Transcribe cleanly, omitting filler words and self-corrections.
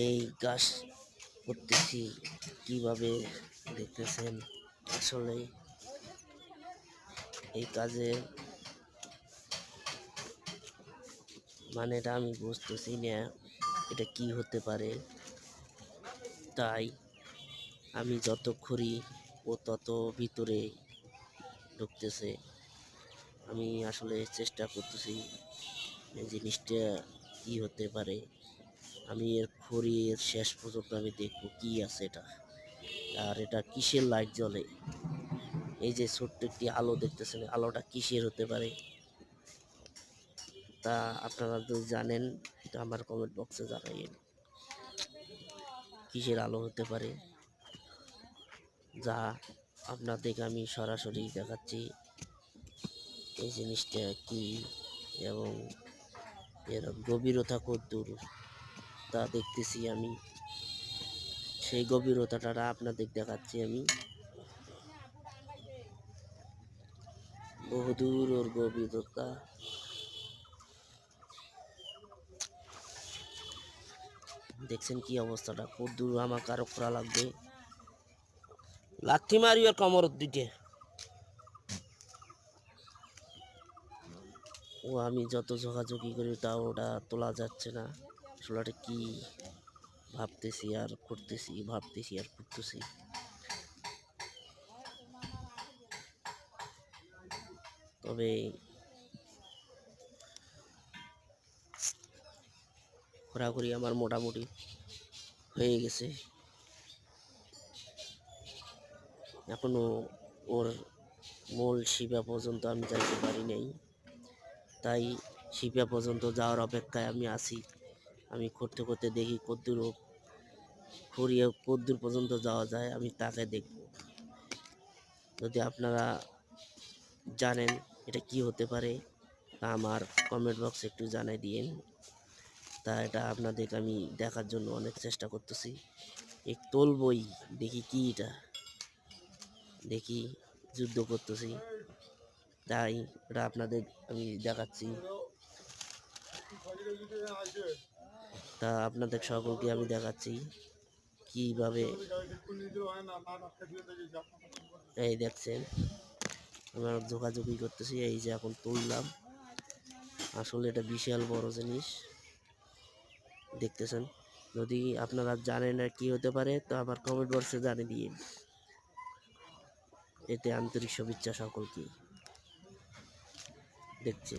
এই কাজ করতেছি কিভাবে দেখতেছেন। আসলে এই কাজে মানেটা আমি বুঝতেছি না, এটা কি হতে পারে। তাই আমি যত খুঁড়ি ও তত ভিতরে ঢুকতেছে। আমি আসলে চেষ্টা করতেছি এই জিনিসটা কি হতে পারে। আমি এর খড়ির শেষ পর্যন্ত আমি দেখবো কি আছে এটা, আর এটা কিসের লাইট জ্বলে। এই যে ছোট্ট একটি আলো দেখতেছেন, আলোটা কিসের হতে পারে তা আপনারা যদি জানেন এটা আমার কমেন্ট বক্সে জানাইয়েন। কিসের আলো হতে পারে যা আপনাদেরকে আমি সরাসরি দেখাচ্ছি এই জিনিসটা কি, এবং এর গভীরতা কতদূর তা দেখতেছি আমি। সেই গভীরতাটা আপনাদের দেখাচ্ছি আমি। বহুদূর ওর গভীরতা। দেখছেন কি অবস্থাটা, কতদূর আমাকে আরো করা লাগবে। লাথি মারি আর কমর দিতে ও, আমি যত ঝোঁকাঝুঁকি করি তাও ওটা তোলা যাচ্ছে না। আসলে ওটা কি ভাবতেছি আর করতেছি, ভাবতেছি আর করতেছি। তবে ঘোরাঘুরি আমার মোটামুটি হয়ে গেছে। এখনো ওর মূল শিপা পর্যন্ত আমি যাইতে পারি নাই, তাই শিপা পর্যন্ত যাওয়ার অপেক্ষায় আমি আছি। আমি করতে করতে দেখি কদ্দূর খুঁড়িয়ে কদ্দূর পর্যন্ত যাওয়া যায়, আমি তাকে দেখব। যদি আপনারা জানেন এটা কি হতে পারে তা আমার কমেন্ট বক্সে একটু জানাই দিয়েন। তা এটা আপনাদেরকে আমি দেখার জন্য অনেক চেষ্টা করতেছি। এক তোলবই, দেখি কি এটা, দেখি যুদ্ধ করতেছি, তাই এটা আপনাদের আমি দেখাচ্ছি। তা আপনাদের সকলকে আমি দেখাচ্ছি কিভাবে। এই দেখছেন আমরা ঝোঁকাঝুঁকি করতেছি, এই যে এখন তুললাম। আসলে এটা বিশাল বড় জিনিস দেখতেছেন। যদি আপনারা জানেন আর কি হতে পারে তো আমার কমেন্ট বক্সে জানিয়ে দিন। এতে আন্তরিক শুভেচ্ছা সকলকে দেখছে।